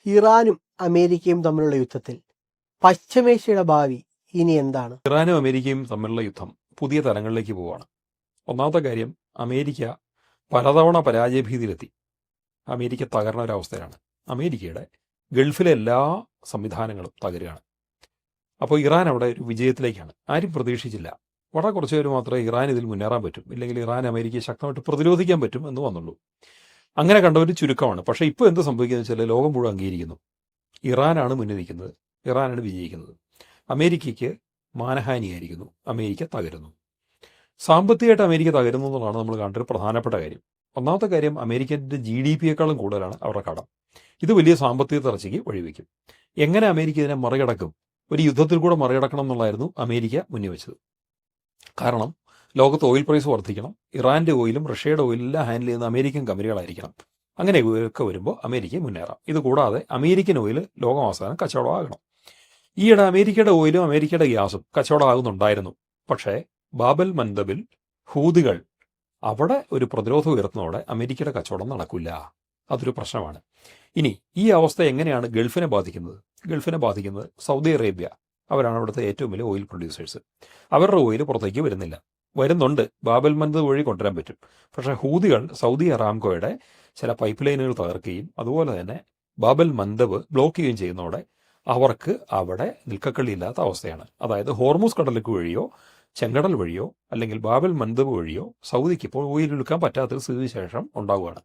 ഇറാനും അമേരിക്കയും തമ്മിലുള്ള യുദ്ധത്തിൽ പശ്ചിമേഷ്യയുടെ ഭാവി ഇനി എന്താണ്? ഇറാനും അമേരിക്കയും തമ്മിലുള്ള യുദ്ധം പുതിയ തലങ്ങളിലേക്ക് പോവുകയാണ്. ഒന്നാമത്തെ കാര്യം, അമേരിക്ക പലതവണ പരാജയഭീതിയിലെത്തി. അമേരിക്ക തകർന്ന ഒരവസ്ഥയിലാണ്. അമേരിക്കയുടെ ഗൾഫിലെ എല്ലാ സംവിധാനങ്ങളും തകരുകയാണ്. അപ്പോൾ ഇറാൻ അവിടെ ഒരു വിജയത്തിലേക്കാണ്. ആരും പ്രതീക്ഷിച്ചില്ല. വളരെ കുറച്ച് പേര് മാത്രമേ ഇറാൻ ഇതിൽ മുന്നേറാൻ പറ്റും, ഇല്ലെങ്കിൽ ഇറാൻ അമേരിക്കയെ ശക്തമായിട്ട് പ്രതിരോധിക്കാൻ പറ്റും എന്ന് വന്നുള്ളൂ. അങ്ങനെ കണ്ടവർ ചുരുക്കമാണ്. പക്ഷേ ഇപ്പോൾ എന്ത് സംഭവിക്കുന്നത് വെച്ചാൽ ലോകം മുഴുവൻ അംഗീകരിക്കുന്നു, ഇറാനാണ് മുന്നിൽ നിൽക്കുന്നത്, ഇറാനാണ് വിജയിക്കുന്നത്. അമേരിക്കയ്ക്ക് മാനഹാനിയായിരിക്കുന്നു, അമേരിക്ക തകരുന്നു. സാമ്പത്തികമായിട്ട് അമേരിക്ക തകരുന്നു എന്നുള്ളതാണ് നമ്മൾ കണ്ട ഒരു പ്രധാനപ്പെട്ട കാര്യം. ഒന്നാമത്തെ കാര്യം, അമേരിക്കൻ്റെ GDP-യേക്കാളും കൂടുതലാണ് അവരുടെ കടം. ഇത് വലിയ സാമ്പത്തിക തകർച്ചയ്ക്ക് വഴിവെക്കും. എങ്ങനെ അമേരിക്ക ഇതിനെ മറികടക്കും? ഒരു യുദ്ധത്തിൽ കൂടെ മറികടക്കണം എന്നുള്ളായിരുന്നു അമേരിക്ക മുന്നിൽ വെച്ചത്. കാരണം ലോകത്ത് ഓയിൽ പ്രൈസ് വർദ്ധിക്കണം, ഇറാൻ്റെ ഓയിലും റഷ്യയുടെ ഓയിലും എല്ലാം ഹാൻഡിൽ ചെയ്യുന്ന അമേരിക്കൻ കമ്പനികളായിരിക്കണം. അങ്ങനെയൊക്കെ വരുമ്പോൾ അമേരിക്ക മുന്നേറാം. ഇത് കൂടാതെ അമേരിക്കൻ ഓയിൽ ലോകമാസാനം കച്ചവടമാകണം. ഈയിടെ അമേരിക്കയുടെ ഓയിലും അമേരിക്കയുടെ ഗ്യാസും കച്ചവടമാകുന്നുണ്ടായിരുന്നു. പക്ഷേ ബാബൽ മന്ദബിൽ ഹൂതികൾ അവിടെ ഒരു പ്രതിരോധം ഉയർത്തുന്നതോടെ അമേരിക്കയുടെ കച്ചവടം നടക്കില്ല. അതൊരു പ്രശ്നമാണ്. ഇനി ഈ അവസ്ഥ എങ്ങനെയാണ് ഗൾഫിനെ ബാധിക്കുന്നത്? ഗൾഫിനെ ബാധിക്കുന്നത് സൗദി അറേബ്യ, അവരാണ് അവിടുത്തെ ഏറ്റവും വലിയ ഓയിൽ പ്രൊഡ്യൂസേഴ്സ്. അവരുടെ ഓയിൽ പുറത്തേക്ക് വരുന്നുണ്ട്. ബാബൽ മന്ദബ് വഴി കൊണ്ടുവരാൻ പറ്റും. പക്ഷേ ഹൂതികൾ സൗദി അറാംകോയുടെ ചില പൈപ്പ് ലൈനുകൾ തകർക്കുകയും അതുപോലെ തന്നെ ബാബൽ മന്ദബ് ബ്ലോക്ക് ചെയ്യുകയും ചെയ്യുന്നതോടെ അവർക്ക് അവിടെ നിൽക്കക്കള്ളിയില്ലാത്ത അവസ്ഥയാണ്. അതായത് ഹോർമൂസ് കടലിലേക്ക് വഴിയോ ചെങ്കടൽ വഴിയോ അല്ലെങ്കിൽ ബാബൽ മന്ദബ് വഴിയോ സൗദിക്ക് ഇപ്പോൾ ഓയിൽ എടുക്കാൻ പറ്റാത്തൊരു സ്ഥിതിവിശേഷം ഉണ്ടാവുകയാണ്.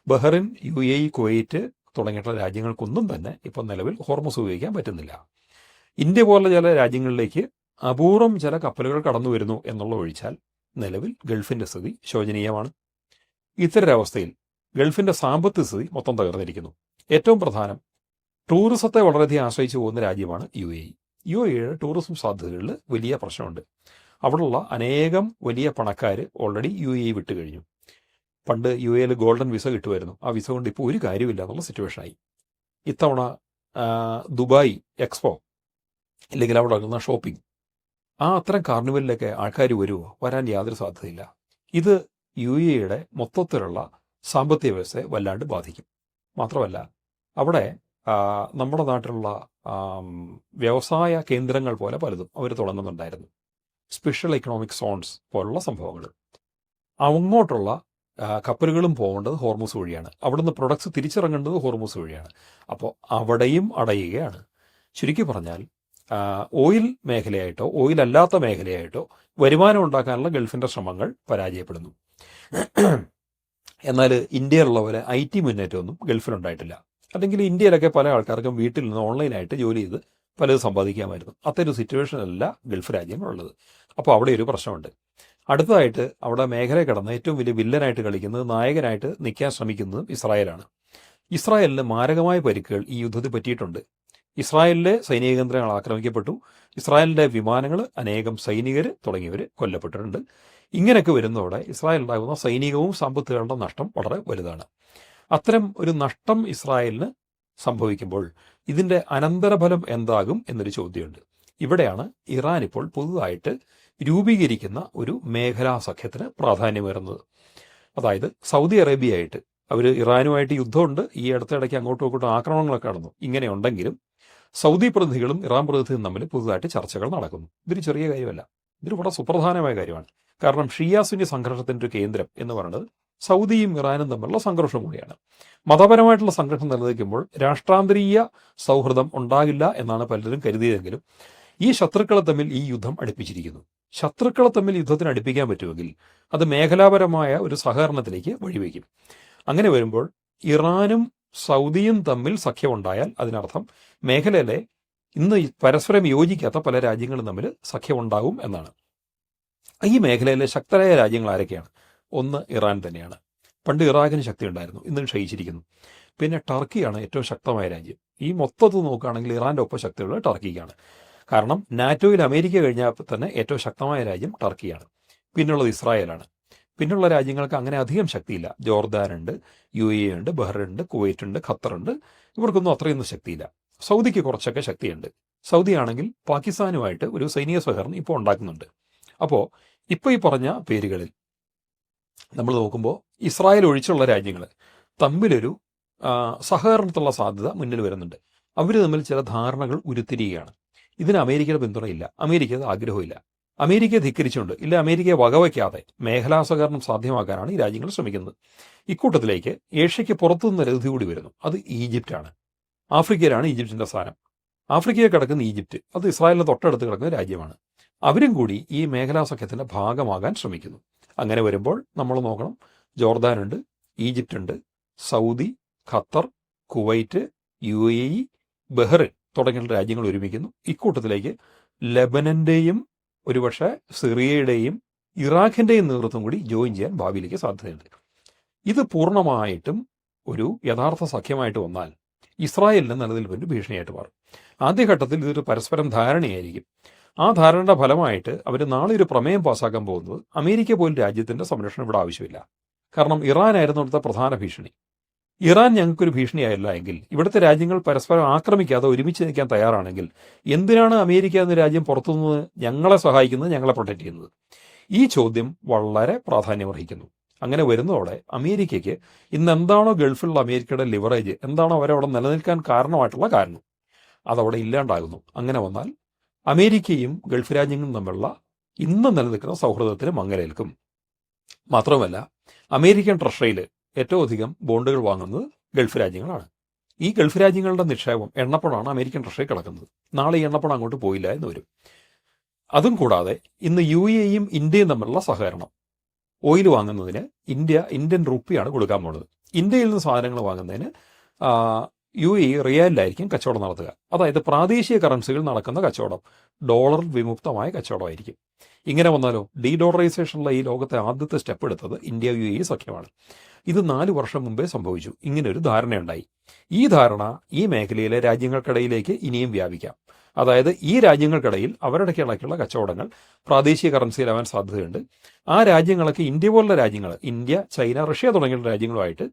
ബഹ്റിൻ, UAE, കുവൈറ്റ് തുടങ്ങിയിട്ടുള്ള രാജ്യങ്ങൾക്കൊന്നും തന്നെ ഇപ്പോൾ നിലവിൽ ഹോർമൂസ് ഉപയോഗിക്കാൻ പറ്റുന്നില്ല. ഇന്ത്യ പോലുള്ള ചില രാജ്യങ്ങളിലേക്ക് അപൂർവം ചില കപ്പലുകൾ കടന്നു വരുന്നു എന്നുള്ള ഒഴിച്ചാൽ നിലവിൽ ഗൾഫിൻ്റെ സ്ഥിതി ശോചനീയമാണ്. ഇത്തരൊരവസ്ഥയിൽ ഗൾഫിൻ്റെ സാമ്പത്തിക സ്ഥിതി മൊത്തം തകർന്നിരിക്കുന്നു. ഏറ്റവും പ്രധാനം, ടൂറിസത്തെ വളരെയധികം ആശ്രയിച്ചു പോകുന്ന രാജ്യമാണ് UAE. UAEയുടെ ടൂറിസം സാധ്യതകളിൽ വലിയ പ്രശ്നമുണ്ട്. അവിടെയുള്ള അനേകം വലിയ പണക്കാർ ഓൾറെഡി UAE വിട്ട് കഴിഞ്ഞു. പണ്ട് UAEയിൽ ഗോൾഡൻ വിസ കിട്ടുമായിരുന്നു. ആ വിസ കൊണ്ട് ഇപ്പോൾ ഒരു കാര്യമില്ല എന്നുള്ള സിറ്റുവേഷനായി. ഇത്തവണ ദുബായ് എക്സ്പോ ഇല്ലെങ്കിൽ അവിടെ നടക്കുന്ന ഷോപ്പിംഗ്, അത്തരം കാർണിവലിലൊക്കെ ആൾക്കാർ വരുമോ? വരാൻ യാതൊരു സാധ്യതയില്ല. ഇത് UAEയുടെ മൊത്തത്തിലുള്ള സാമ്പത്തിക വ്യവസ്ഥയെ വല്ലാണ്ട് ബാധിക്കും. മാത്രമല്ല അവിടെ നമ്മുടെ നാട്ടിലുള്ള വ്യവസായ കേന്ദ്രങ്ങൾ പോലെ പലതും അവർ തുടങ്ങുന്നുണ്ടായിരുന്നു. സ്പെഷ്യൽ എക്കണോമിക് സോൺസ് പോലുള്ള സംഭവങ്ങൾ. അങ്ങോട്ടുള്ള കപ്പലുകളും പോകേണ്ടത് ഹോർമൂസ് വഴിയാണ്. അവിടുന്ന് പ്രൊഡക്ട്സ് തിരിച്ചിറങ്ങേണ്ടത് ഹോർമൂസ് വഴിയാണ്. അപ്പോൾ അവിടെയും അടയുകയാണ്. ചുരുക്കി പറഞ്ഞാൽ ഓയിൽ മേഖലയായിട്ടോ ഓയിൽ അല്ലാത്ത മേഖലയായിട്ടോ വരുമാനം ഉണ്ടാക്കാനുള്ള ഗൾഫിൻ്റെ ശ്രമങ്ങൾ പരാജയപ്പെടുന്നു. എന്നാൽ ഇന്ത്യയിലുള്ള പോലെ IT മുന്നേറ്റമൊന്നും ഗൾഫിലുണ്ടായിട്ടില്ല. അല്ലെങ്കിൽ ഇന്ത്യയിലൊക്കെ പല ആൾക്കാർക്കും വീട്ടിൽ നിന്ന് ഓൺലൈനായിട്ട് ജോലി ചെയ്ത് പലത് സമ്പാദിക്കാമായിരുന്നു. അത്തരം സിറ്റുവേഷനല്ല ഗൾഫ് രാജ്യങ്ങളുള്ളത്. അപ്പോൾ അവിടെ ഒരു പ്രശ്നമുണ്ട്. അടുത്തതായിട്ട് അവിടെ മേഖല കടന്ന് ഏറ്റവും വലിയ വില്ലനായിട്ട് കളിക്കുന്നത്, നായകനായിട്ട് നിൽക്കാൻ ശ്രമിക്കുന്നതും ഇസ്രായേലാണ്. ഇസ്രായേലിന് മാരകമായ പരിക്കുകൾ ഈ യുദ്ധത്തിൽ പറ്റിയിട്ടുണ്ട്. ഇസ്രായേലിലെ സൈനിക കേന്ദ്രങ്ങൾ ആക്രമിക്കപ്പെട്ടു. ഇസ്രായേലിൻ്റെ വിമാനങ്ങൾ, അനേകം സൈനികർ തുടങ്ങിയവർ കൊല്ലപ്പെട്ടിട്ടുണ്ട്. ഇങ്ങനെയൊക്കെ വരുന്നതോടെ ഇസ്രായേലുണ്ടാകുന്ന സൈനികവും സാമ്പത്തികങ്ങളുടെ നഷ്ടം വളരെ വലുതാണ്. അത്തരം ഒരു നഷ്ടം ഇസ്രായേലിന് സംഭവിക്കുമ്പോൾ ഇതിൻ്റെ അനന്തരഫലം എന്താകും എന്നൊരു ചോദ്യമുണ്ട്. ഇവിടെയാണ് ഇറാൻ ഇപ്പോൾ പുതുതായിട്ട് രൂപീകരിക്കുന്ന ഒരു മേഖലാ സഖ്യത്തിന് പ്രാധാന്യമേറുന്നത്. അതായത് സൗദി അറേബ്യയായിട്ട് അവർ ഇറാനുമായിട്ട് യുദ്ധമുണ്ട്. ഈ അടുത്തിടയ്ക്ക് അങ്ങോട്ടും ഇങ്ങോട്ടും ആക്രമണങ്ങളൊക്കെ നടന്നു. ഇങ്ങനെയുണ്ടെങ്കിലും സൗദി പ്രതിനിധികളും ഇറാൻ പ്രതിനിധികളും തമ്മിൽ പുതുതായിട്ട് ചർച്ചകൾ നടക്കുന്നു. ഇതൊരു ചെറിയ കാര്യമല്ല, ഇതൊരു വളരെ സുപ്രധാനമായ കാര്യമാണ്. കാരണം ഷിയ സുന്നി സംഘർഷത്തിൻ്റെ ഒരു കേന്ദ്രം എന്ന് പറയുന്നത് സൗദിയും ഇറാനും തമ്മിലുള്ള സംഘർഷം കൂടിയാണ്. മതപരമായിട്ടുള്ള സംഘർഷം നിലനിൽക്കുമ്പോൾ രാഷ്ട്രാന്തരീയ സൗഹൃദം ഉണ്ടാകില്ല എന്നാണ് പലരും കരുതിയതെങ്കിലും ഈ ശത്രുക്കളെ തമ്മിൽ ഈ യുദ്ധം അടുപ്പിച്ചിരിക്കുന്നു. ശത്രുക്കളെ തമ്മിൽ യുദ്ധത്തിന് അടുപ്പിക്കാൻ പറ്റുമെങ്കിൽ അത് മേഖലാപരമായ ഒരു സഹകരണത്തിലേക്ക് വഴിവെക്കും. അങ്ങനെ വരുമ്പോൾ ഇറാനും സൗദിയും തമ്മിൽ സഖ്യമുണ്ടായാൽ അതിനർത്ഥം മേഖലയിലെ ഇന്ന് പരസ്പരം യോജിക്കാത്ത പല രാജ്യങ്ങളും തമ്മിൽ സഖ്യമുണ്ടാകും എന്നാണ്. ഈ മേഖലയിലെ ശക്തരായ രാജ്യങ്ങൾ ആരൊക്കെയാണ്? ഒന്ന് ഇറാൻ തന്നെയാണ്. പണ്ട് ഇറാഖിന് ശക്തി ഉണ്ടായിരുന്നു, ഇന്ന് ക്ഷയിച്ചിരിക്കുന്നു. പിന്നെ ടർക്കിയാണ് ഏറ്റവും ശക്തമായ രാജ്യം. ഈ മൊത്തത്തിൽ നോക്കുകയാണെങ്കിൽ ഇറാൻ്റെ ഒപ്പം ശക്തിയുള്ളത് ടർക്കിക്കാണ്. കാരണം നാറ്റോയിൽ അമേരിക്ക കഴിഞ്ഞാൽ തന്നെ ഏറ്റവും ശക്തമായ രാജ്യം ടർക്കിയാണ്. പിന്നുള്ളത് ഇസ്രായേലാണ്. പിന്നുള്ള രാജ്യങ്ങൾക്ക് അങ്ങനെ അധികം ശക്തിയില്ല. ജോർദാനുണ്ട്, UAE ഉണ്ട്, ബഹ്റൈൻ ഉണ്ട്, കുവൈറ്റ് ഉണ്ട്, ഖത്തറുണ്ട്. ഇവർക്കൊന്നും അത്രയൊന്നും ശക്തിയില്ല. സൗദിക്ക് കുറച്ചൊക്കെ ശക്തിയുണ്ട്. സൗദി ആണെങ്കിൽ പാകിസ്ഥാനുമായിട്ട് ഒരു സൈനിക സഹകരണം ഇപ്പോൾ ഉണ്ടാക്കുന്നുണ്ട്. അപ്പോൾ ഇപ്പോൾ ഈ പറഞ്ഞ പേരുകളിൽ നമ്മൾ നോക്കുമ്പോൾ ഇസ്രായേൽ ഒഴിച്ചുള്ള രാജ്യങ്ങൾ തമ്മിലൊരു സഹകരണത്തിലുള്ള സാധ്യത മുന്നിൽ വരുന്നുണ്ട്. അവർ തമ്മിൽ ചില ധാരണകൾ ഉരുത്തിരിയുകയാണ്. ഇതിന് അമേരിക്കയുടെ പിന്തുണയില്ല, അമേരിക്കയുടെ ആഗ്രഹമില്ല. അമേരിക്കയെ ധിക്കരിച്ചുകൊണ്ട്, ഇല്ല അമേരിക്കയെ വകവയ്ക്കാതെ മേഖലാ സഹകരണം സാധ്യമാക്കാനാണ് ഈ രാജ്യങ്ങൾ ശ്രമിക്കുന്നത്. ഇക്കൂട്ടത്തിലേക്ക് ഏഷ്യയ്ക്ക് പുറത്തുനിന്ന് രതി കൂടി വരുന്നു. അത് ഈജിപ്റ്റാണ്. ആഫ്രിക്കയിലാണ് ഈജിപ്തിൻ്റെ സ്ഥാനം. ആഫ്രിക്കയിൽ കിടക്കുന്ന ഈജിപ്റ്റ് അത് ഇസ്രായേലിന് തൊട്ടടുത്ത് കിടക്കുന്ന രാജ്യമാണ്. അവരും കൂടി ഈ മേഖലാ സഖ്യത്തിൻ്റെ ഭാഗമാകാൻ ശ്രമിക്കുന്നു. അങ്ങനെ വരുമ്പോൾ നമ്മൾ നോക്കണം, ജോർദാനുണ്ട്, ഈജിപ്റ്റുണ്ട്, Saudi, Qatar, Kuwait, UAE, Bahrain തുടങ്ങിയുള്ള രാജ്യങ്ങൾ ഒരുമിക്കുന്നു. ഇക്കൂട്ടത്തിലേക്ക് ലെബനൻ്റെയും ഒരുപക്ഷെ സിറിയയുടെയും ഇറാഖിൻ്റെയും നേതൃത്വം കൂടി ജോയിൻ ചെയ്യാൻ ഭാവിയിലേക്ക് സാധ്യതയുണ്ട്. ഇത് പൂർണ്ണമായിട്ടും ഒരു യഥാർത്ഥ സഖ്യമായിട്ട് വന്നാൽ ഇസ്രായേലിന് നിലനിൽപ്പിന് ഭീഷണിയായിട്ട് മാറും. ആദ്യഘട്ടത്തിൽ ഇതൊരു പരസ്പരം ധാരണയായിരിക്കും. ആ ധാരണയുടെ ഫലമായിട്ട് അവർ നാളെ ഒരു പ്രമേയം പാസ്സാക്കാൻ പോകുന്നത് അമേരിക്ക പോലും രാജ്യത്തിൻ്റെ സംരക്ഷണം ഇവിടെ ആവശ്യമില്ല. കാരണം ഇറാനായിരുന്നു ഇവിടുത്തെ പ്രധാന ഭീഷണി. ഇറാൻ ഞങ്ങൾക്കൊരു ഭീഷണിയായില്ല എങ്കിൽ, ഇവിടുത്തെ രാജ്യങ്ങൾ പരസ്പരം ആക്രമിക്കാതെ ഒരുമിച്ച് നിൽക്കാൻ തയ്യാറാണെങ്കിൽ എന്തിനാണ് അമേരിക്ക എന്ന രാജ്യം പുറത്തുനിന്ന് ഞങ്ങളെ സഹായിക്കുന്നത്, ഞങ്ങളെ പ്രൊട്ടക്റ്റ് ചെയ്യുന്നത്? ഈ ചോദ്യം വളരെ പ്രാധാന്യമർഹിക്കുന്നു. അങ്ങനെ വരുന്നതോടെ അമേരിക്കയ്ക്ക് ഇന്ന് എന്താണോ ഗൾഫിലുള്ള അമേരിക്കയുടെ ലിവറേജ്, എന്താണോ അവരവിടെ നിലനിൽക്കാൻ കാരണമായിട്ടുള്ള കാരണം, അതവിടെ ഇല്ലാണ്ടാകുന്നു. അങ്ങനെ വന്നാൽ അമേരിക്കയും ഗൾഫ് രാജ്യങ്ങളും തമ്മിലുള്ള ഇന്ന് നിലനിൽക്കുന്ന സൗഹൃദത്തിന് മങ്ങലേൽക്കും. മാത്രമല്ല, അമേരിക്കൻ ട്രഷറിയിൽ ഏറ്റവും അധികം ബോണ്ടുകൾ വാങ്ങുന്നത് ഗൾഫ് രാജ്യങ്ങളാണ്. ഈ ഗൾഫ് രാജ്യങ്ങളുടെ നിക്ഷേപം എണ്ണപ്പണമാണ് അമേരിക്കൻ ട്രഷറി കിടക്കുന്നത്. നാളെ ഈ എണ്ണപ്പണം അങ്ങോട്ട് പോയില്ല എന്ന് വരും. അതും കൂടാതെ ഇന്ന് UAEയും ഇന്ത്യയും തമ്മിലുള്ള സഹകരണം, ഓയിൽ വാങ്ങുന്നതിന് ഇന്ത്യൻ റുപ്പിയാണ് കൊടുക്കാൻ പോകുന്നത്. ഇന്ത്യയിൽ നിന്ന് സാധനങ്ങൾ വാങ്ങുന്നതിന് UAE റിയാലിലായിരിക്കും കച്ചവടം നടത്തുക. അതായത് പ്രാദേശിക കറൻസികൾ നടക്കുന്ന കച്ചവടം, ഡോളർ വിമുക്തമായ കച്ചവടമായിരിക്കും. ഇങ്ങനെ വന്നാലോ, ഡീഡോളറൈസേഷനുള്ള ഈ ലോകത്തെ ആദ്യത്തെ സ്റ്റെപ്പ് എടുത്തത് ഇന്ത്യ UAE സഖ്യമാണ്. ഇത് 4 വർഷം മുമ്പേ സംഭവിച്ചു. ഇങ്ങനൊരു ധാരണയുണ്ടായി. ഈ ധാരണ ഈ മേഖലയിലെ രാജ്യങ്ങൾക്കിടയിലേക്ക് ഇനിയും വ്യാപിക്കാം. അതായത് ഈ രാജ്യങ്ങൾക്കിടയിൽ അവരുടെ ഇടയ്ക്കുള്ള കച്ചവടങ്ങൾ പ്രാദേശിക കറൻസിയിലാവാൻ സാധ്യതയുണ്ട്. ആ രാജ്യങ്ങളൊക്കെ ഇന്ത്യ പോലുള്ള രാജ്യങ്ങൾ, ഇന്ത്യ, ചൈന, റഷ്യ തുടങ്ങിയുള്ള രാജ്യങ്ങളുമായിട്ട്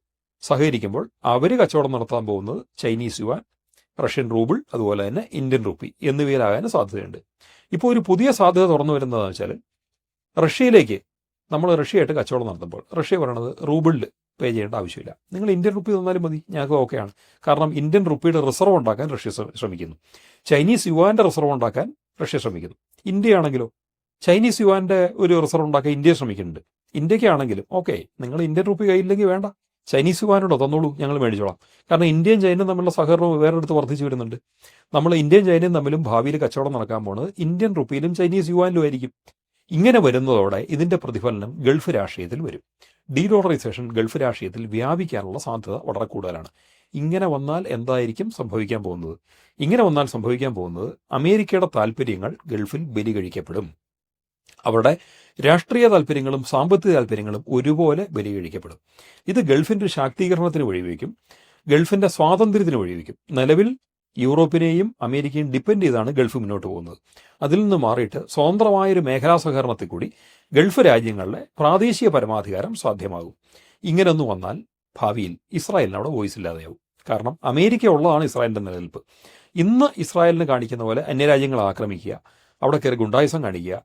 സഹകരിക്കുമ്പോൾ അവർ കച്ചവടം നടത്താൻ പോകുന്നത് ചൈനീസ് യുവാൻ, റഷ്യൻ റൂബിൾ, അതുപോലെ തന്നെ ഇന്ത്യൻ റുപ്പി എന്നിവയിലാകാൻ സാധ്യതയുണ്ട്. ഇപ്പോൾ ഒരു പുതിയ സാധ്യത തുറന്നു വരുന്നതെന്ന് വെച്ചാൽ, റഷ്യയിലേക്ക് നമ്മൾ റഷ്യയായിട്ട് കച്ചവടം നടത്തുമ്പോൾ റഷ്യ പറയണത് റൂബിളിൽ പേ ചെയ്യേണ്ട ആവശ്യമില്ല, നിങ്ങൾ ഇന്ത്യൻ റുപ്പി തന്നാലും മതി, ഞങ്ങൾക്ക് ഓക്കെയാണ്. കാരണം ഇന്ത്യൻ റുപ്പിയുടെ റിസർവ് ഉണ്ടാക്കാൻ റഷ്യ ശ്രമിക്കുന്നു. ചൈനീസ് യുവാൻ്റെ റിസർവ് ഉണ്ടാക്കാൻ റഷ്യ ശ്രമിക്കുന്നു. ഇന്ത്യയാണെങ്കിലോ ചൈനീസ് യുവാൻ്റെ ഒരു റിസർവ് ഉണ്ടാക്കാൻ ഇന്ത്യ ശ്രമിക്കുന്നുണ്ട്. ഇന്ത്യക്കാണെങ്കിലും ഓക്കെ, നിങ്ങൾ ഇന്ത്യൻ റുപ്പി കയ്യില്ലെങ്കിൽ വേണ്ട, ചൈനീസ് യുവാനോടോ തന്നോളൂ, ഞങ്ങൾ മേടിച്ചോളാം. കാരണം ഇന്ത്യയും ചൈനയും തമ്മിലുള്ള സഹകരണം വേറെടുത്ത് വർദ്ധിച്ചു വരുന്നുണ്ട്. നമ്മൾ ഇന്ത്യയും ചൈനയും തമ്മിലും ഭാവിയിൽ കച്ചവടം നടക്കാൻ പോകുന്നത് ഇന്ത്യൻ റുപ്പിയിലും ചൈനീസ് യുവാനിലും ആയിരിക്കും. ഇങ്ങനെ വരുന്നതോടെ ഇതിൻ്റെ പ്രതിഫലനം ഗൾഫ് രാഷ്ട്രീയത്തിൽ വരും. ഡീഡോളറൈസേഷൻ ഗൾഫ് രാഷ്ട്രീയത്തിൽ വ്യാപിക്കാനുള്ള സാധ്യത വളരെ കൂടുതലാണ്. ഇങ്ങനെ വന്നാൽ എന്തായിരിക്കും സംഭവിക്കാൻ പോകുന്നത്? ഇങ്ങനെ വന്നാൽ സംഭവിക്കാൻ പോകുന്നത് അമേരിക്കയുടെ താല്പര്യങ്ങൾ ഗൾഫിൽ ബലി കഴിക്കപ്പെടും. അവരുടെ രാഷ്ട്രീയ താല്പര്യങ്ങളും സാമ്പത്തിക താല്പര്യങ്ങളും ഒരുപോലെ ബലി കഴിക്കപ്പെടും. ഇത് ഗൾഫിൻ്റെ ശാക്തീകരണത്തിന് വഴിവെക്കും, ഗൾഫിൻ്റെ സ്വാതന്ത്ര്യത്തിന് വഴിവെക്കും. നിലവിൽ യൂറോപ്പിനെയും അമേരിക്കയും ഡിപ്പെൻഡ് ചെയ്താണ് ഗൾഫ് മുന്നോട്ട് പോകുന്നത്. അതിൽ നിന്ന് മാറിയിട്ട് സ്വതന്ത്രമായൊരു മേഖലാ സഹകരണത്തിൽ കൂടി ഗൾഫ് രാജ്യങ്ങളിലെ പ്രാദേശിക പരമാധികാരം സാധ്യമാകും. ഇങ്ങനെയൊന്നു വന്നാൽ ഭാവിയിൽ ഇസ്രായേലിന് അവിടെ വോയിസ് ഇല്ലാതെയാവും. കാരണം അമേരിക്ക ഉള്ളതാണ് ഇസ്രായേലിൻ്റെ നിലനിൽപ്പ്. ഇന്ന് ഇസ്രായേലിന് കാണിക്കുന്ന പോലെ അന്യരാജ്യങ്ങളെ ആക്രമിക്കുക, അവിടെ കയറി ഗുണ്ടായുസം കാണിക്കുക,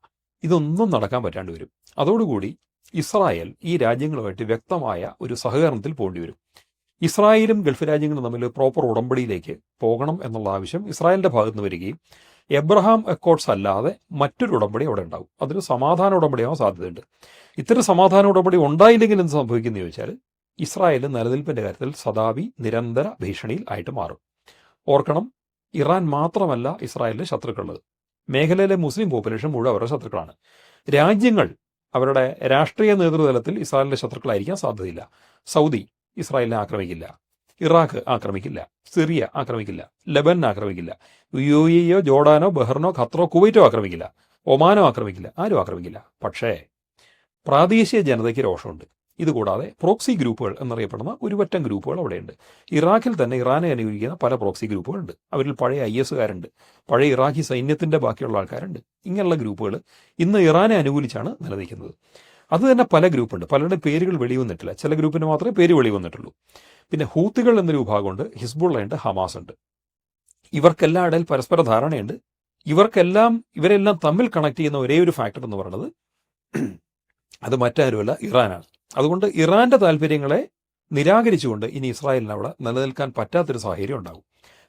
ഇതൊന്നും നടക്കാൻ പറ്റാണ്ട് വരും. അതോടുകൂടി ഇസ്രായേൽ ഈ രാജ്യങ്ങളുമായിട്ട് വ്യക്തമായ ഒരു സഹകരണത്തിൽ പോകേണ്ടി വരും. ഇസ്രായേലും ഗൾഫ് രാജ്യങ്ങളും തമ്മിൽ പ്രോപ്പർ ഉടമ്പടിയിലേക്ക് പോകണം എന്നുള്ള ആവശ്യം ഇസ്രായേലിൻ്റെ ഭാഗത്ത് നിന്ന് വരികയും എബ്രഹാം അക്കോർഡ്സ് അല്ലാതെ മറ്റൊരു ഉടമ്പടി അവിടെ ഉണ്ടാവും. അതൊരു സമാധാന ഉടമ്പടിയാവാൻ സാധ്യതയുണ്ട്. ഇത്തരം സമാധാന ഉടമ്പടി ഉണ്ടായില്ലെങ്കിൽ എന്ത് സംഭവിക്കുന്നത് ചോദിച്ചാൽ, ഇസ്രായേൽ നിലനിൽപ്പിൻ്റെ കാര്യത്തിൽ സദാവി നിരന്തര ഭീഷണിയിൽ ആയിട്ട് മാറും. ഓർക്കണം, ഇറാൻ മാത്രമല്ല ഇസ്രായേലിലെ ശത്രുക്കളുള്ളത്. മേഖലയിലെ മുസ്ലിം പോപ്പുലേഷൻ മുഴുവൻ അവരുടെ ശത്രുക്കളാണ്. രാജ്യങ്ങൾ അവരുടെ രാഷ്ട്രീയ നേതൃതലത്തിൽ ഇസ്രായേലിൻ്റെ ശത്രുക്കളായിരിക്കാൻ സാധ്യതയില്ല. സൗദി ഇസ്രായേലിനെ ആക്രമിക്കില്ല, ഇറാഖ് ആക്രമിക്കില്ല, സിറിയ ആക്രമിക്കില്ല, ലെബനൻ ആക്രമിക്കില്ല, UAEയോ ജോർഡാനോ ബഹ്റിനോ ഖത്തറോ കുവൈറ്റോ ആക്രമിക്കില്ല, ഒമാനോ ആക്രമിക്കില്ല, ആരും ആക്രമിക്കില്ല. പക്ഷേ പ്രാദേശിക ജനതയ്ക്ക് രോഷമുണ്ട്. ഇതുകൂടാതെ പ്രോക്സി ഗ്രൂപ്പുകൾ എന്നറിയപ്പെടുന്ന ഒരു പറ്റം ഗ്രൂപ്പുകൾ അവിടെയുണ്ട്. ഇറാഖിൽ തന്നെ ഇറാനെ അനുകൂലിക്കുന്ന പല പ്രോക്സി ഗ്രൂപ്പുകളുണ്ട്. അവരിൽ പഴയ IS-കാരുണ്ട്, പഴയ ഇറാഖി സൈന്യത്തിൻ്റെ ബാക്കിയുള്ള ആൾക്കാരുണ്ട്. ഇങ്ങനെയുള്ള ഗ്രൂപ്പുകൾ ഇന്ന് ഇറാനെ അനുകൂലിച്ചാണ് നിലനിൽക്കുന്നത്. അത് തന്നെ പല ഗ്രൂപ്പുണ്ട്. പലരുടെ പേരുകൾ വെളിവന്നിട്ടില്ല, ചില ഗ്രൂപ്പിന് മാത്രമേ പേര് വെളിവന്നിട്ടുള്ളൂ. പിന്നെ ഹൂത്തികൾ എന്നൊരു വിഭാഗമുണ്ട്, ഹിസ്ബുള്ള ഉണ്ട്, ഹമാസ് ഉണ്ട്. ഇവർക്കെല്ലാം ഇടയിൽ പരസ്പര ധാരണയുണ്ട്. ഇവരെല്ലാം തമ്മിൽ കണക്ട് ചെയ്യുന്ന ഒരേ ഒരു ഫാക്ടർ എന്ന് പറയുന്നത് അത് മറ്റാരുമല്ല, ഇറാനാണ്. അതുകൊണ്ട് ഇറാൻ്റെ താല്പര്യങ്ങളെ നിരാകരിച്ചുകൊണ്ട് ഇനി ഇസ്രായേലിന് അവിടെ നിലനിൽക്കാൻ പറ്റാത്തൊരു സാഹചര്യം ഉണ്ടാകും.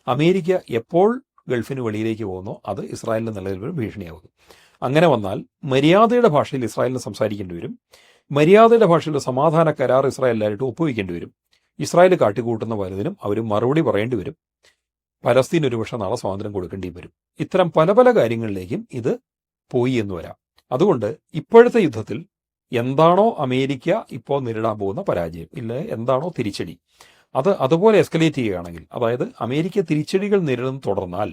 അമേരിക്ക എപ്പോൾ ഗൾഫിന് വെളിയിലേക്ക് പോകുന്നോ അത് ഇസ്രായേലിൻ്റെ നിലനിൽപ്പിന് ഭീഷണിയാകും. അങ്ങനെ വന്നാൽ മര്യാദയുടെ ഭാഷയിൽ ഇസ്രായേലിന് സംസാരിക്കേണ്ടി വരും. മര്യാദയുടെ ഭാഷയിൽ സമാധാന കരാർ ഇസ്രായേലിലായിട്ട് ഒപ്പുവയ്ക്കേണ്ടി വരും. ഇസ്രായേൽ കാട്ടിക്കൂട്ടുന്ന പലതിനും അവർ മറുപടി പറയേണ്ടി വരും. പലസ്തീൻ ഒരുപക്ഷെ നാളെ സ്വാതന്ത്ര്യം കൊടുക്കേണ്ടിയും വരും. ഇത്തരം പല പല കാര്യങ്ങളിലേക്കും ഇത് പോയി എന്ന് വരാം. അതുകൊണ്ട് ഇപ്പോഴത്തെ യുദ്ധത്തിൽ എന്താണോ അമേരിക്ക ഇപ്പോൾ നേരിടാൻ പോകുന്ന പരാജയം, ഇല്ല എന്താണോ തിരിച്ചടി, അത് അതുപോലെ എസ്കലേറ്റ് ചെയ്യുകയാണെങ്കിൽ, അതായത് അമേരിക്ക തിരിച്ചടികൾ നേരിടുന്ന തുടർന്നാൽ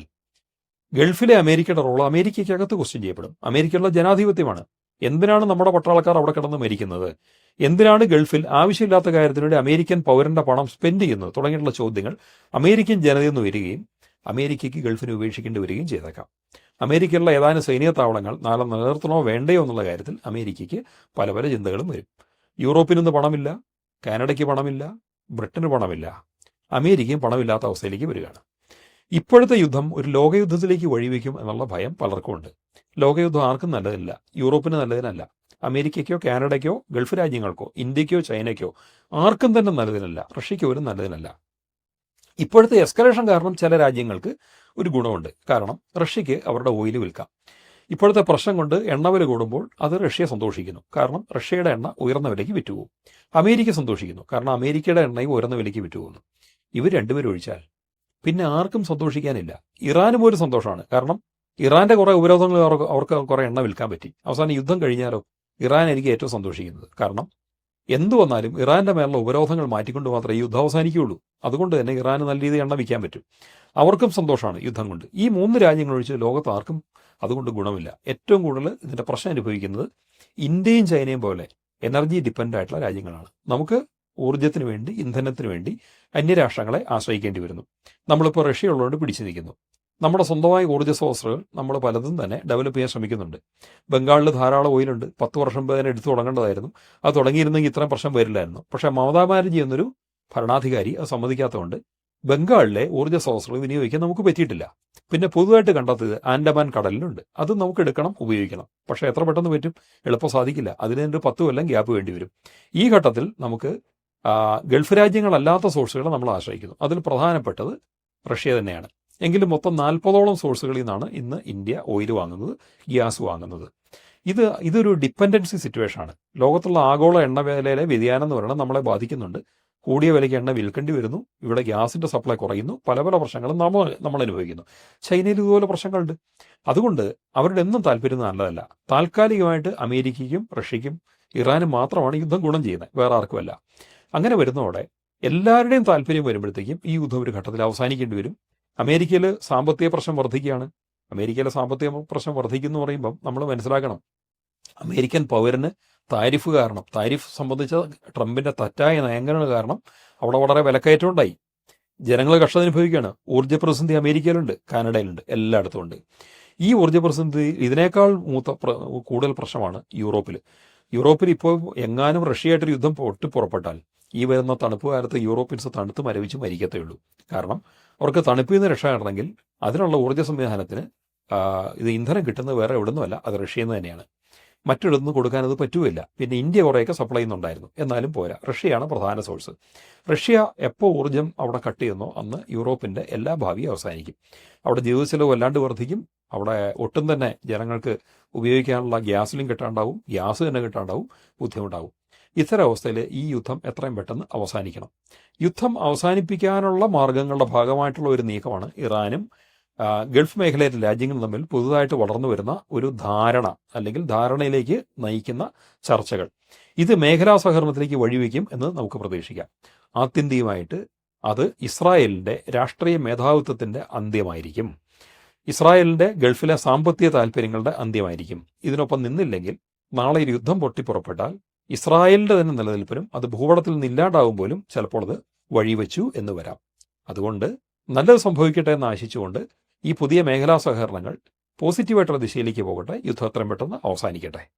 ഗൾഫിലെ അമേരിക്കയുടെ റോൾ അമേരിക്കയ്ക്കകത്ത് ക്വസ്റ്റ്യൻ ചെയ്യപ്പെടും. അമേരിക്കയുള്ള ജനാധിപത്യമാണ്. എന്തിനാണ് നമ്മുടെ പട്ടാളക്കാർ അവിടെ കിടന്ന് മരിക്കുന്നത്? എന്തിനാണ് ഗൾഫിൽ ആവശ്യമില്ലാത്ത കാര്യത്തിനുവേണ്ടി അമേരിക്കൻ പൗരന്റെ പണം സ്പെൻഡ് ചെയ്യുന്നത്? തുടങ്ങിയിട്ടുള്ള ചോദ്യങ്ങൾ അമേരിക്കൻ ജനതയിൽ നിന്ന് വരികയും അമേരിക്കയ്ക്ക് ഗൾഫിനെ ഉപേക്ഷിക്കേണ്ടി വരികയും ചെയ്തേക്കാം. അമേരിക്കയിലുള്ള ഏതാനും സൈനിക താവളങ്ങൾ നാളെ നിലനിർത്തണോ വേണ്ടയോ എന്നുള്ള കാര്യത്തിൽ അമേരിക്കയ്ക്ക് പല പല ചിന്തകളും വരും. യൂറോപ്പിനൊന്നും പണമില്ല, കാനഡയ്ക്ക് പണമില്ല, ബ്രിട്ടന് പണമില്ല, അമേരിക്കയും പണമില്ലാത്ത അവസ്ഥയിലേക്ക് വരികയാണ്. ഇപ്പോഴത്തെ യുദ്ധം ഒരു ലോകയുദ്ധത്തിലേക്ക് വഴിവെക്കും എന്നുള്ള ഭയം പലർക്കും ഉണ്ട്. ലോകയുദ്ധം ആർക്കും നല്ലതല്ല. യൂറോപ്പിന് നല്ലതിനല്ല, അമേരിക്കയ്ക്കോ കാനഡയ്ക്കോ ഗൾഫ് രാജ്യങ്ങൾക്കോ ഇന്ത്യക്കോ ചൈനയ്ക്കോ ആർക്കും തന്നെ നല്ലതിനല്ല, റഷ്യയ്ക്ക് പോലും നല്ലതിനല്ല. ഇപ്പോഴത്തെ എസ്കലേഷൻ കാരണം ചില രാജ്യങ്ങൾക്ക് ഒരു ഗുണമുണ്ട്. കാരണം റഷ്യയ്ക്ക് അവരുടെ ഓയിൽ വിൽക്കാം. ഇപ്പോഴത്തെ പ്രശ്നം കൊണ്ട് എണ്ണവില കൂടുമ്പോൾ അത് റഷ്യ സന്തോഷിക്കുന്നു. കാരണം റഷ്യയുടെ എണ്ണ ഉയർന്ന വിലയ്ക്ക് വിറ്റുപോകും. അമേരിക്ക സന്തോഷിക്കുന്നു. കാരണം അമേരിക്കയുടെ എണ്ണയും ഉയർന്ന വിലയ്ക്ക് വിറ്റുപോകുന്നു. ഇവർ രണ്ടുപേരും ഒഴിച്ചാൽ പിന്നെ ആർക്കും സന്തോഷിക്കാനില്ല. ഇറാന് പോലും സന്തോഷമാണ്. കാരണം ഇറാന്റെ കുറേ ഉപരോധങ്ങൾ അവർക്ക് കുറേ എണ്ണ വിൽക്കാൻ പറ്റി. അവസാനം യുദ്ധം കഴിഞ്ഞാലോ ഇറാൻ എനിക്ക് ഏറ്റവും സന്തോഷിക്കുന്നത്. കാരണം എന്തു വന്നാലും ഇറാന്റെ മേലുള്ള ഉപരോധങ്ങൾ മാറ്റിക്കൊണ്ട് മാത്രമേ ഈ യുദ്ധം അവസാനിക്കുകയുള്ളൂ. അതുകൊണ്ട് തന്നെ ഇറാന് നല്ല രീതിയിൽ എണ്ണ വിൽക്കാൻ പറ്റും. അവർക്കും സന്തോഷമാണ് യുദ്ധം കൊണ്ട്. ഈ 3 രാജ്യങ്ങൾ ഒഴിച്ച് ലോകത്ത് ആർക്കും അതുകൊണ്ട് ഗുണമില്ല. ഏറ്റവും കൂടുതൽ ഇതിന്റെ പ്രശ്നം അനുഭവിക്കുന്നത് ഇന്ത്യയും ചൈനയും പോലെ എനർജി ഡിപ്പെൻഡ് ആയിട്ടുള്ള രാജ്യങ്ങളാണ്. നമുക്ക് ഊർജ്ജത്തിന് വേണ്ടി, ഇന്ധനത്തിന് വേണ്ടി അന്യരാഷ്ട്രങ്ങളെ ആശ്രയിക്കേണ്ടി വരുന്നു. നമ്മളിപ്പോൾ റഷ്യ ഉള്ളതുകൊണ്ട് പിടിച്ചു നിൽക്കുന്നു. നമ്മുടെ സ്വന്തമായ ഊർജ്ജ സ്രോതസ്സുകൾ നമ്മൾ പലതും തന്നെ ഡെവലപ്പ് ചെയ്യാൻ ശ്രമിക്കുന്നുണ്ട്. ബംഗാളിൽ ധാരാളം ഓയിലുണ്ട്. 10 വർഷം മുമ്പ് തന്നെ എടുത്തു തുടങ്ങേണ്ടതായിരുന്നു. അത് തുടങ്ങിയിരുന്നെങ്കിൽ ഇത്രയും പ്രശ്നം വരില്ലായിരുന്നു. പക്ഷേ മമതാ ബാനർജി എന്നൊരു ഭരണാധികാരി അത് സമ്മതിക്കാത്തതുകൊണ്ട് ബംഗാളിലെ ഊർജ്ജ സ്രോതസ്സുകൾ വിനിയോഗിക്കാൻ നമുക്ക് പറ്റിയിട്ടില്ല. പിന്നെ പൊതുവായിട്ട് കണ്ടെത്തിയത് ആൻഡമാൻ കടലിലുണ്ട്. അത് നമുക്ക് എടുക്കണം, ഉപയോഗിക്കണം. പക്ഷേ എത്ര പെട്ടെന്ന് പറ്റും? എളുപ്പം സാധിക്കില്ല. അതിന് 10 കൊല്ലം ഗ്യാപ്പ് വേണ്ടി വരും. ഈ ഘട്ടത്തിൽ നമുക്ക് ഗൾഫ് രാജ്യങ്ങളല്ലാത്ത സോഴ്സുകളെ നമ്മൾ ആശ്രയിക്കുന്നു. അതിൽ പ്രധാനപ്പെട്ടത് റഷ്യ തന്നെയാണ്. എങ്കിലും മൊത്തം 40ഓളം സോഴ്സുകളിൽ നിന്നാണ് ഇന്ന് ഇന്ത്യ ഓയിൽ വാങ്ങുന്നത്, ഗ്യാസ് വാങ്ങുന്നത്. ഇതൊരു ഡിപ്പെൻഡൻസി സിറ്റുവേഷനാണ്. ലോകത്തുള്ള ആഗോള എണ്ണ വിലയിലെ വ്യതിയാനം എന്ന് പറയുന്നത് നമ്മളെ ബാധിക്കുന്നുണ്ട്. കൂടിയ വിലയ്ക്ക് എണ്ണ വിൽക്കേണ്ടി വരുന്നു. ഇവിടെ ഗ്യാസിൻ്റെ സപ്ലൈ കുറയുന്നു. പല പല പ്രശ്നങ്ങളും നമ്മൾ അനുഭവിക്കുന്നു. ചൈനയിൽ ഇതുപോലെ പ്രശ്നങ്ങളുണ്ട്. അതുകൊണ്ട് അവരുടെ ഒന്നും താല്പര്യം നല്ലതല്ല. താൽക്കാലികമായിട്ട് അമേരിക്കയ്ക്കും റഷ്യയ്ക്കും ഇറാനും മാത്രമാണ് യുദ്ധം ഗുണം ചെയ്യുന്നത്, വേറെ ആർക്കുമല്ല. അങ്ങനെ വരുന്നതോടെ എല്ലാവരുടെയും താല്പര്യം വരുമ്പോഴത്തേക്കും ഈ യുദ്ധം ഒരു ഘട്ടത്തിൽ അവസാനിക്കേണ്ടി വരും. അമേരിക്കയിൽ സാമ്പത്തിക പ്രശ്നം വർദ്ധിക്കുകയാണ്. അമേരിക്കയിലെ സാമ്പത്തിക പ്രശ്നം വർദ്ധിക്കുന്നു പറയുമ്പം നമ്മൾ മനസ്സിലാക്കണം, അമേരിക്കൻ പൗരന് താരിഫ് സംബന്ധിച്ച ട്രംപിൻ്റെ തെറ്റായ നയങ്ങൾ കാരണം അവിടെ വളരെ വിലക്കയറ്റം ഉണ്ടായി. ജനങ്ങൾ കഷ്ടത അനുഭവിക്കുകയാണ്. ഊർജ്ജ പ്രതിസന്ധി അമേരിക്കയിലുണ്ട്, കാനഡയിലുണ്ട്, എല്ലായിടത്തും ഉണ്ട്. ഈ ഊർജ്ജ പ്രതിസന്ധി ഇതിനേക്കാൾ കൂടുതൽ പ്രശ്നമാണ് യൂറോപ്പിൽ ഇപ്പോൾ എങ്ങാനും റഷ്യയായിട്ടൊരു യുദ്ധം പൊട്ടിപ്പുറപ്പെട്ടാൽ ഈ വരുന്ന തണുപ്പ് കാലത്ത് യൂറോപ്യൻസ് തണുത്ത് മരവിച്ച് മരിക്കത്തേ ഉള്ളൂ. കാരണം അവർക്ക് തണുപ്പിൽ നിന്ന് രക്ഷപ്പെടണമെങ്കിൽ അതിനുള്ള ഊർജ്ജ സംവിധാനത്തിന് ഇത് ഇന്ധനം കിട്ടുന്നത് വേറെ എവിടുന്നുമല്ല, അത് റഷ്യയിൽ നിന്ന് തന്നെയാണ്. മറ്റൊരിടത്തുനിന്ന് കൊടുക്കാൻ അത് പറ്റുകയില്ല. പിന്നെ ഇന്ത്യ കുറേയൊക്കെ സപ്ലൈ ചെയ്യുന്നുണ്ടായിരുന്നു, എന്നാലും പോരാ. റഷ്യയാണ് പ്രധാന സോഴ്സ്. റഷ്യ എപ്പോൾ ഊർജ്ജം അവിടെ കട്ട് ചെയ്യുന്നോ അന്ന് യൂറോപ്പിൻ്റെ എല്ലാ ഭാവിയും അവസാനിക്കും. അവിടെ ജീവിത ചെലവ് വല്ലാണ്ട് വർദ്ധിക്കും. അവിടെ ഒട്ടും തന്നെ ജനങ്ങൾക്ക് ഉപയോഗിക്കാനുള്ള ഗ്യാസിലും കിട്ടാണ്ടാവും, ഗ്യാസ് തന്നെ കിട്ടാണ്ടാവും, ബുദ്ധിമുട്ടാവും. ഇത്തരം അവസ്ഥയിൽ ഈ യുദ്ധം എത്രയും പെട്ടെന്ന് അവസാനിക്കണം. യുദ്ധം അവസാനിപ്പിക്കാനുള്ള മാർഗങ്ങളുടെ ഭാഗമായിട്ടുള്ള ഒരു നീക്കമാണ് ഇറാനും ഗൾഫ് മേഖലയിലെ രാജ്യങ്ങളും തമ്മിൽ പുതുതായിട്ട് വളർന്നു വരുന്ന ഒരു ധാരണയിലേക്ക് നയിക്കുന്ന ചർച്ചകൾ. ഇത് മേഖലാ സഹകരണത്തിലേക്ക് വഴിവെക്കും എന്ന് നമുക്ക് പ്രതീക്ഷിക്കാം. ആത്യന്തികമായിട്ട് അത് ഇസ്രായേലിൻ്റെ രാഷ്ട്രീയ മേധാവിത്വത്തിൻ്റെ അന്ത്യമായിരിക്കും. ഇസ്രായേലിൻ്റെ ഗൾഫിലെ സാമ്പത്തിക താല്പര്യങ്ങളുടെ അന്ത്യമായിരിക്കും. ഇതിനൊപ്പം നിന്നില്ലെങ്കിൽ നാളെ ഒരു യുദ്ധം പൊട്ടിപ്പുറപ്പെട്ടാൽ ഇസ്രായേലിൻ്റെ തന്നെ നിലനിൽപ്പിനും അത് ഭൂപടത്തിൽ നിന്ന് ഇല്ലാണ്ടാവും പോലും ചിലപ്പോൾ അത് വഴിവെച്ചു എന്ന് വരാം. അതുകൊണ്ട് നല്ലത് സംഭവിക്കട്ടെ എന്ന് ആശിച്ചുകൊണ്ട് ഈ പുതിയ മേഖലാ സഹകരണങ്ങൾ പോസിറ്റീവായിട്ടുള്ള ദിശയിലേക്ക് പോകട്ടെ. യുദ്ധം എത്രയും പെട്ടെന്ന് അവസാനിക്കട്ടെ.